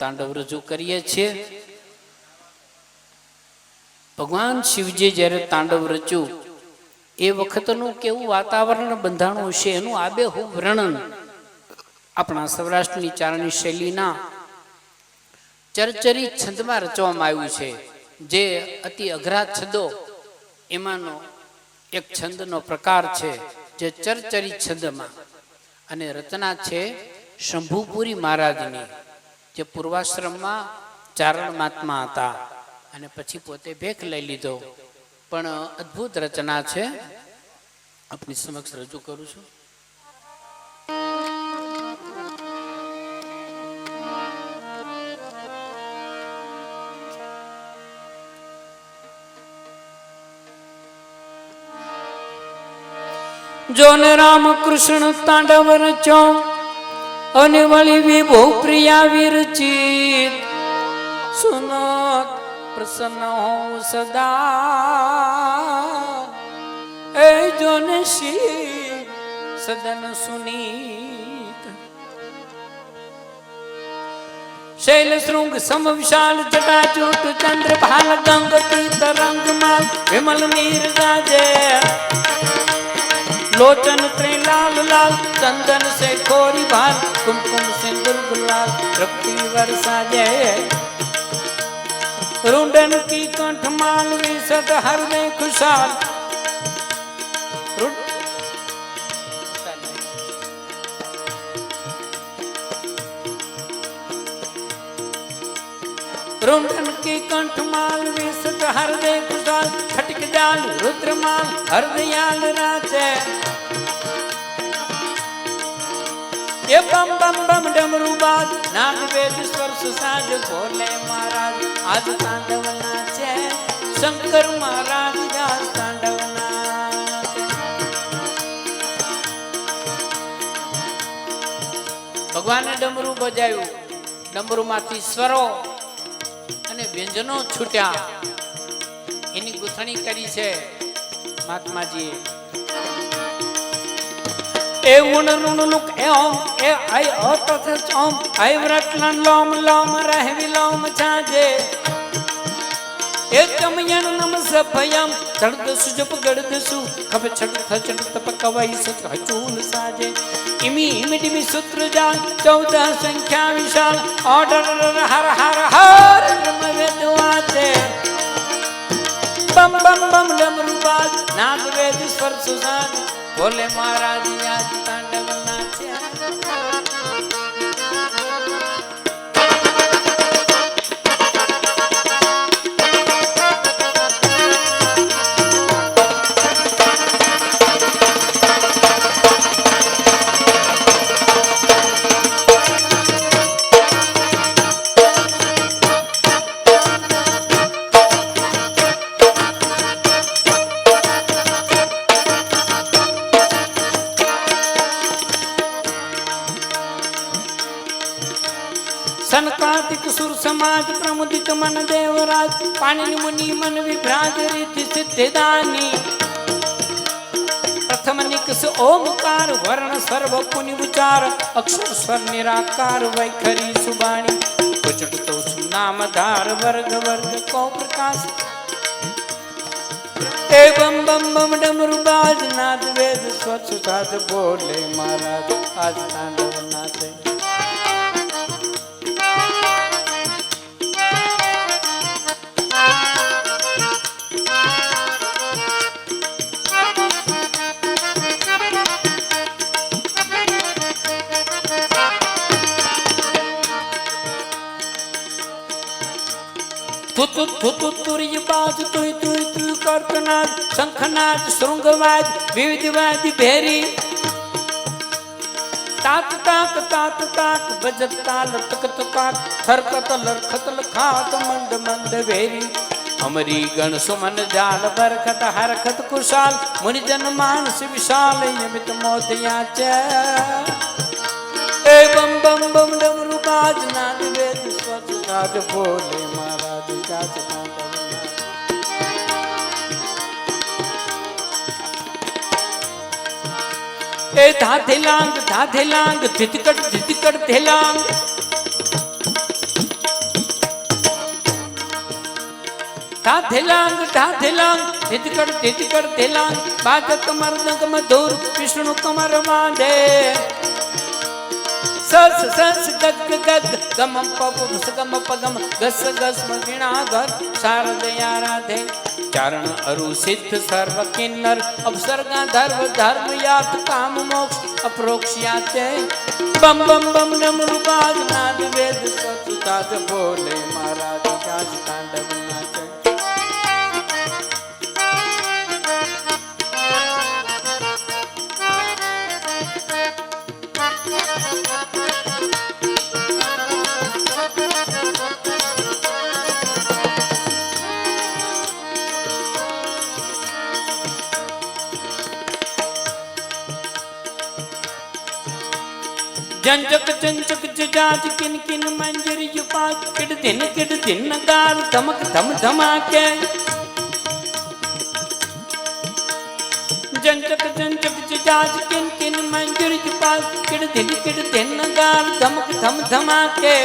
તાંડવ રજૂ કરીએ છીએ. ભગવાન શિવજી જ્યારે તાંડવ રચ્યું એ વખતનું કેવું વાતાવરણ બંધાણું છે એનું આબેહૂબ વર્ણન આપણા સૌરાષ્ટ્રની ચારણી શૈલીના ચરચરી છંદમાં રચવામાં આવ્યું છે. જે અતિ અઘરા છંદો એમાંનો એક છંદનો પ્રકાર છે જે ચરચરી છંદમાં, અને રચના છે શંભુપુરી મહારાજની, જે પૂર્વાશ્રમમાં ચારણ મહાત્મા હતા અને પછી પોતે ભેખ લઈ લીધો. પણ અદ્ભુત રચના છે, આપની સમક્ષ રજૂ કરું છું. જોન રામકૃષ્ણ તાંડવ રચો અને વળી વિભો પ્રિયા વિરચિત, સુનો પ્રસન્ન હોઉં સદા એ જોન શિવ સદન સુનીત. શૈલ શૃંગ સમ વિશાલ જટાચૂટ ચંદ્ર ભાલ ગંગ તરંગ માલ વિમલ નીર ગાજે, लोचन त्रे लाल लाल चंदन से खोरी भाल कुमकुम सिंदूर गुलाल रक्ति वर्षा जय. रुंडन की कंठ माल विसत हर में खुशाल, रुंडन की कंठ माल विसत हर में खुशाल, खटक जाल रुद्रमाल हरदयाल राचे. ये बम बम बम डमरू बाज नाग वेद स्वर सुसाज भोले महाराज आज तांडव नाचे, शंकर महाराज आज तांडव नाचे. भगवाने डमरू बजाયું, ડમરૂમાંથી સ્વરો અને વ્યંજનો છૂટ્યા, એની ગૂંથણી કરી છે મહાત્માજીએ. ए उन रुन लुक ए ओम ए आई ओ तथ ओम आई व्रतलन लोम लोम रह विलोम छाजे. ए कमयन नम सभयम चढ़द सुजप गड़द सु खब छट थचट तप कवई सत हचूल साजे. इमी इमिडिमी सूत्र जाल 14 संख्या विशाल ऑर्डर हर हर हर ब्रह्म वेद वाचे. बम बम बम डमरू बाज नाग वेद स्वर सुजान भोले महाराज आज तांडव नाचे. सनकादिक सुर समाज प्रमुदित मन देवराज, पाणिनि मुनि मन विभ्राज रिद्धि सिद्धिदानी. प्रथम निकस ओमकार वर्ण सर्व पुनि उचार, अक्षर स्वर निराकार वैखरी सुबाणी. कुचट तो नाम धार वर्ग वर्ग को प्रकाश. ए बम बम बम डमरू बाज नाद वेद स्वच्छ साध बोले महाराज आज तांडव नाचे. थुतु थुतु तुरी बाज तुई तुई तुई कर्तनाद शंखनाद श्रृंगवाद विविधवाद भेरी. तात ताक तात ताक बजत ताल तकत काक थरकत लरखत लखात मंद मंद भेरी. अमरी गण सुमन जाल बरखत हरखत कुशाल मुनि जन मानस विशाल यमित मोदया च. ए बम बम बम डमरू बाज नाद वेद स्वच्छ साज बोले महाराज आज तांडव नाचे. ए धाधेलांग धितकट धितकट धेलांग ધાધેલાંગ ધાધેલાંગ ધિધકડ ધેલાંગ બાધક મર્દક મધુર વિષ્ણુ કમર બાંધે સસ સસ ગગ ગગ ગમ પપ સગમ પગમ ગસ ગસ મગીણા ઘર શારદયા રાધે ચારણ અરુ સિદ્ધ સર્વ કિન્નર અપસર્ગા ધર્મ ધર્મ યાત કામ મોક્ષ અપ્રોક્ષ્યાતે બમ બમ બમ ડમરુ બાજ નાદ વેદ સતુતાજ બોલે મહારાજ જાજ તાંડવ નાચે जंजक चंचक जजाज किन किन मंजरी युपाज किड दिन गाल धमक धम धमाके जंजक चंचक जजाज किन किन मंजरी युपाज किड दिन गाल धमक धम धमाके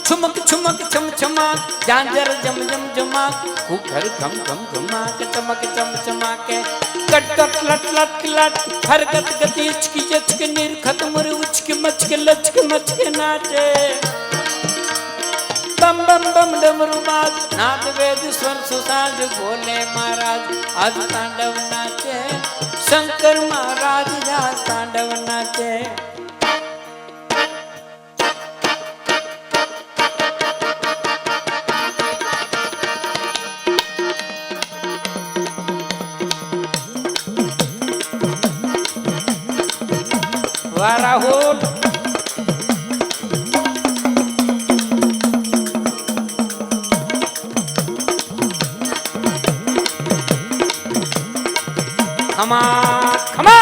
छुमक छुमक छम छमाक झांझर जम जम जमाक घुघर घम घम घमाक चमक चम चमाके कट कट लट लट लट हरकत गति इचकी जचक निर्खत मुर उचक मचक लचक मचक नाचे बम बम बम डमरू बाज नाद वेद स्वर सुसाज बोले महाराज आज तांडव नाचे शंकर महाराज आज तांडव नाचे राहुल खमा खमा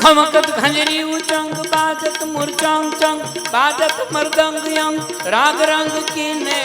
खमकत खंजरी उचंग बाजत मुरचंग चंग बाजत मृदंग यंग राग रंग कीने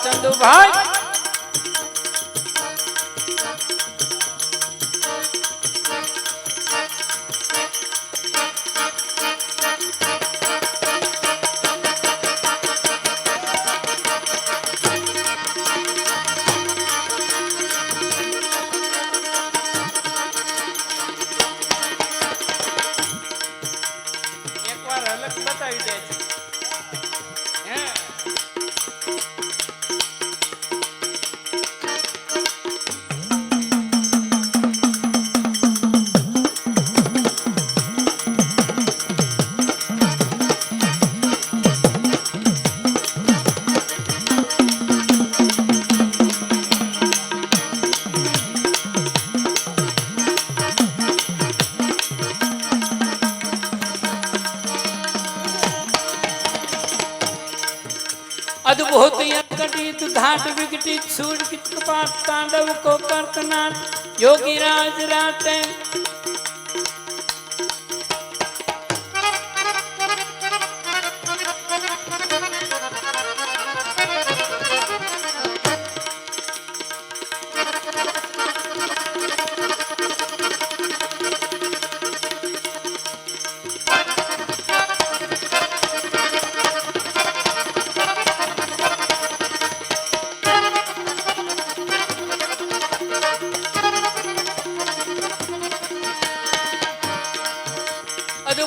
चंदू भाई एक बार अलग बताई दे अद्भुत यकटित धाट विकटित सूर कितपात तांडव को करतनाट योगी राज राटे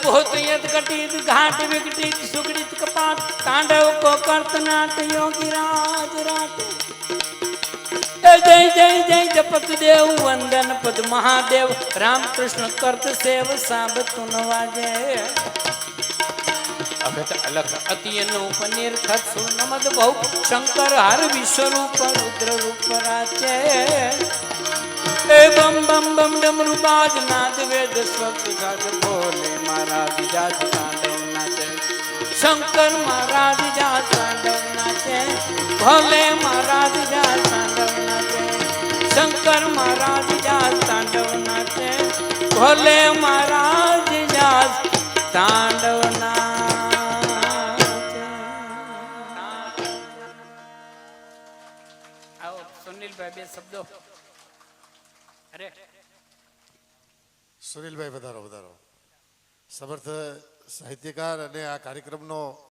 भूत यद घटित घाट विघटित सुगड़ित कपाट तांडव को करत नाट योगी राज राट जय जय जय जपत देव वंदन पद महादेव राम कृष्ण करत सेव साब तुन वाजे अगत अलख अति अनूप निर्खत सुनमद बहु शंकर हर विश्व रूप रुद्र रूप राचे ए बम बम बम डमरू बाज नाद वेद स्वप्त गाज बोले महाराज जाज तांडव नाचे शंकर महाराज जाज तांडव नाचे भोले महाराज जाज तांडव नाचे शंकर महाराज जाज तांडव नाचे भोले महाराज जाज तांडव नाचे आओ सुनील भाई बे शब्दों अरे સુનિલભાઈ વધારો વધારો સમર્થ સાહિત્યકાર અને આ કાર્યક્રમનો